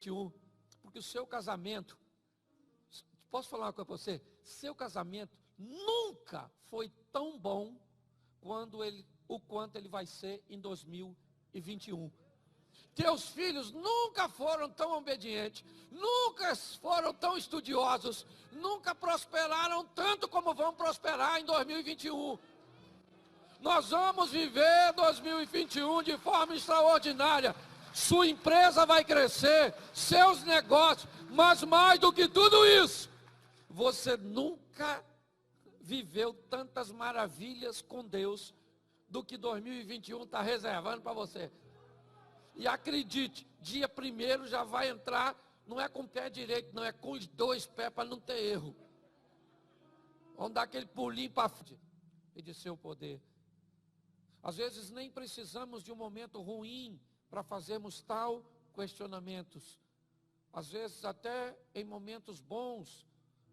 21, porque o seu casamento, posso falar uma coisa para você? Seu casamento nunca foi tão bom o quanto ele vai ser em 2021. Teus filhos nunca foram tão obedientes, nunca foram tão estudiosos, nunca prosperaram tanto como vão prosperar em 2021. Nós vamos viver 2021 de forma extraordinária. Sua empresa vai crescer, seus negócios, mas mais do que tudo isso, você nunca viveu tantas maravilhas com Deus do que 2021 está reservando para você. E acredite, dia 1º já vai entrar, não é com o pé direito, não é com os 2 pés para não ter erro. Vamos dar aquele pulinho para frente e de seu poder. Às vezes nem precisamos de um momento ruim para fazermos tal questionamentos. Às vezes até em momentos bons,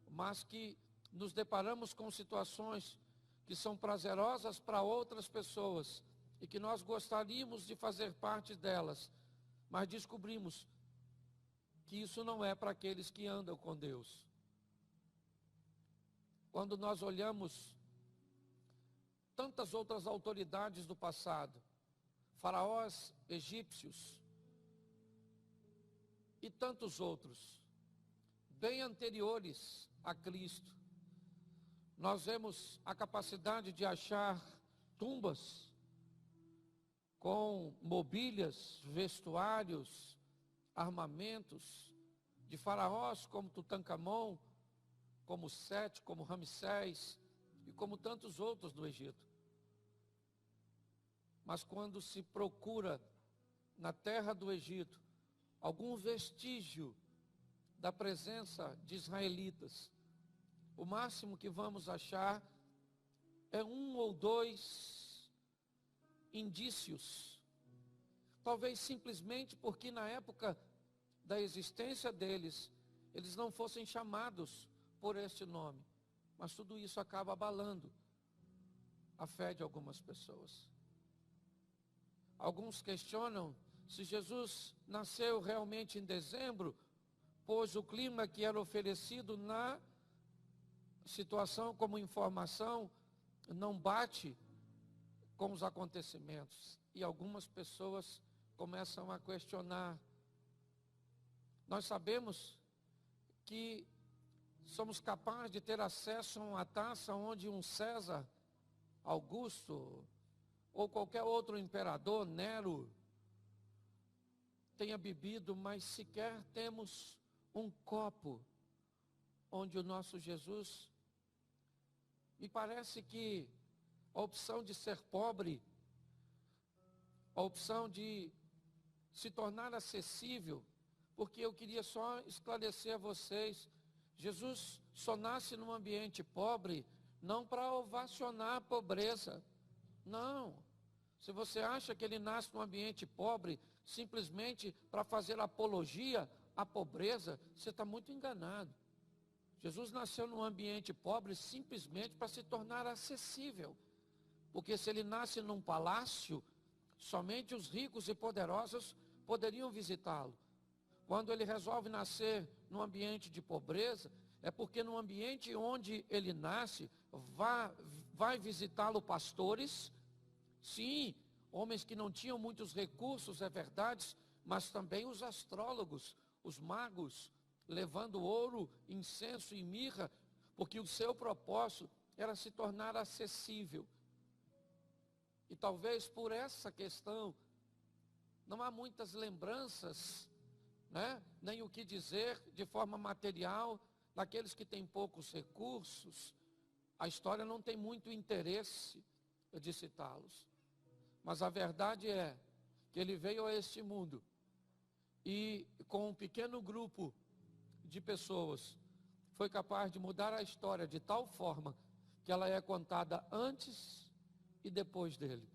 mas que nos deparamos com situações que são prazerosas para outras pessoas e que nós gostaríamos de fazer parte delas, mas descobrimos que isso não é para aqueles que andam com Deus. Quando nós olhamos tantas outras autoridades do passado, faraós egípcios e tantos outros, bem anteriores a Cristo, nós vemos a capacidade de achar tumbas com mobílias, vestuários, armamentos de faraós como Tutancamon, como Sete, como Ramsés e como tantos outros do Egito. Mas quando se procura na terra do Egito algum vestígio da presença de israelitas, o máximo que vamos achar é 1 ou 2 indícios. Talvez simplesmente porque na época da existência deles, eles não fossem chamados por este nome. Mas tudo isso acaba abalando a fé de algumas pessoas. Alguns questionam se Jesus nasceu realmente em dezembro, pois o clima que era oferecido na situação como informação não bate com os acontecimentos. E algumas pessoas começam a questionar. Nós sabemos que somos capazes de ter acesso a uma taça onde um César Augusto ou qualquer outro imperador, Nero, tenha bebido, mas sequer temos um copo onde o nosso Jesus. Me parece que a opção de ser pobre, a opção de se tornar acessível, porque eu queria só esclarecer a vocês, Jesus só nasce num ambiente pobre, não para ovacionar a pobreza, não. Se você acha que ele nasce num ambiente pobre, simplesmente para fazer apologia à pobreza, você está muito enganado. Jesus nasceu num ambiente pobre simplesmente para se tornar acessível. Porque se ele nasce num palácio, somente os ricos e poderosos poderiam visitá-lo. Quando ele resolve nascer num ambiente de pobreza, é porque no ambiente onde ele nasce, vai visitá-lo pastores, sim, homens que não tinham muitos recursos, é verdade, mas também os astrólogos, os magos, levando ouro, incenso e mirra, porque o seu propósito era se tornar acessível. E talvez por essa questão, não há muitas lembranças, nem o que dizer de forma material, daqueles que têm poucos recursos. A história não tem muito interesse de citá-los. Mas a verdade é que ele veio a este mundo e com um pequeno grupo de pessoas foi capaz de mudar a história de tal forma que ela é contada antes e depois dele.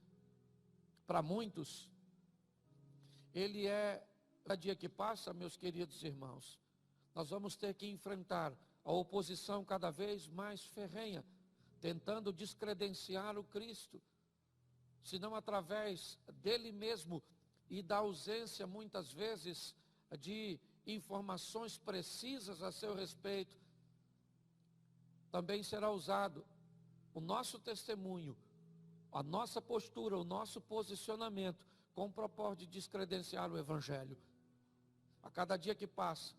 Para muitos, ele é, cada dia que passa, meus queridos irmãos, nós vamos ter que enfrentar a oposição cada vez mais ferrenha, tentando descredenciar o Cristo, senão através dele mesmo e da ausência, muitas vezes, de informações precisas a seu respeito, também será usado o nosso testemunho, a nossa postura, o nosso posicionamento, com o propósito de descredenciar o Evangelho. A cada dia que passa,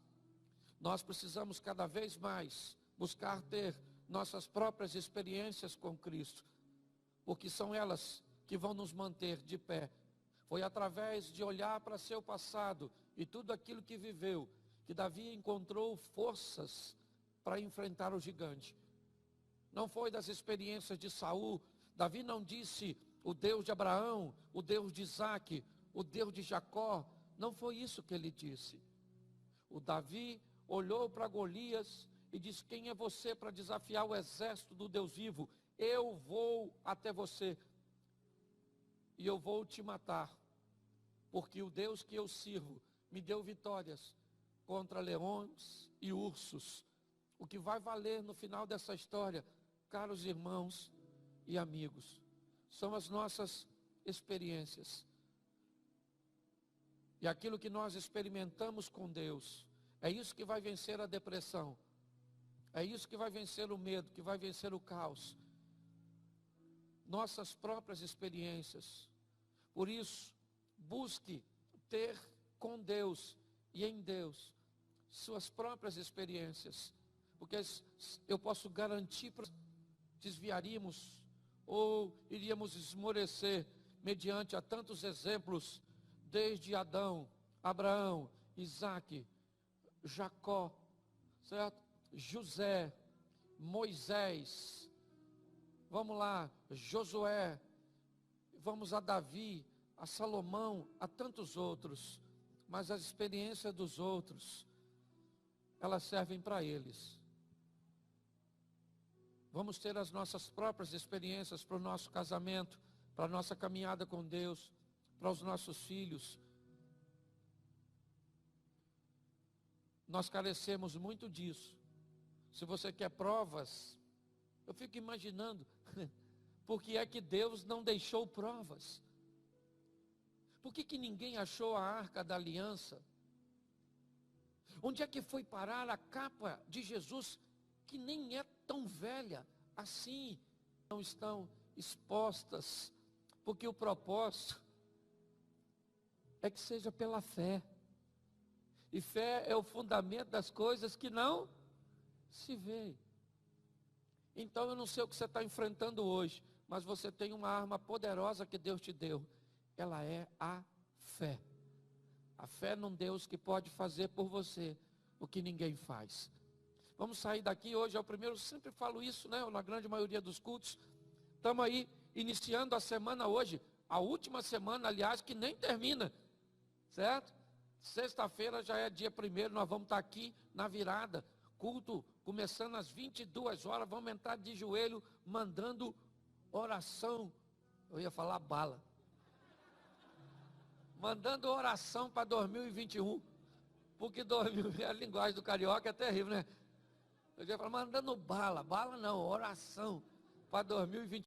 nós precisamos cada vez mais buscar ter nossas próprias experiências com Cristo, porque são elas que vão nos manter de pé. Foi através de olhar para seu passado e tudo aquilo que viveu, que Davi encontrou forças para enfrentar o gigante. Não foi das experiências de Saul. Davi não disse o Deus de Abraão, o Deus de Isaac, o Deus de Jacó. Não foi isso que ele disse. O Davi olhou para Golias e disse: quem é você para desafiar o exército do Deus vivo? Eu vou até você e eu vou te matar, porque o Deus que eu sirvo me deu vitórias contra leões e ursos. O que vai valer no final dessa história, caros irmãos e amigos, são as nossas experiências. E aquilo que nós experimentamos com Deus, é isso que vai vencer a depressão. É isso que vai vencer o medo, que vai vencer o caos. Nossas próprias experiências. Por isso, busque ter com Deus e em Deus suas próprias experiências. Porque eu posso garantir para desviaríamos ou iríamos esmorecer mediante a tantos exemplos, desde Adão, Abraão, Isaac, Jacó, certo? José, Moisés, vamos lá, Josué, vamos a Davi, a Salomão, a tantos outros, mas as experiências dos outros, elas servem para eles. Vamos ter as nossas próprias experiências para o nosso casamento, para a nossa caminhada com Deus, para os nossos filhos. Nós carecemos muito disso. Se você quer provas, eu fico imaginando, por que é que Deus não deixou provas? Por que ninguém achou a arca da aliança? Onde é que foi parar a capa de Jesus, que nem é tão velha assim? Não estão expostas, porque o propósito é que seja pela fé. E fé é o fundamento das coisas que não se vê. Então eu não sei o que você está enfrentando hoje, mas você tem uma arma poderosa que Deus te deu. Ela é a fé. A fé num Deus que pode fazer por você o que ninguém faz. Vamos sair daqui, hoje é o primeiro, sempre falo isso, né? Na grande maioria dos cultos. Estamos aí iniciando a semana hoje, a última semana, aliás, que nem termina, certo? Sexta-feira já é dia 1º, nós vamos estar aqui na virada, culto começando às 22 horas, vamos entrar de joelho, mandando oração, eu ia falar bala, mandando oração para 2021, porque a linguagem do carioca é terrível, né? Eu ia falar, mandando bala não, oração para 2021.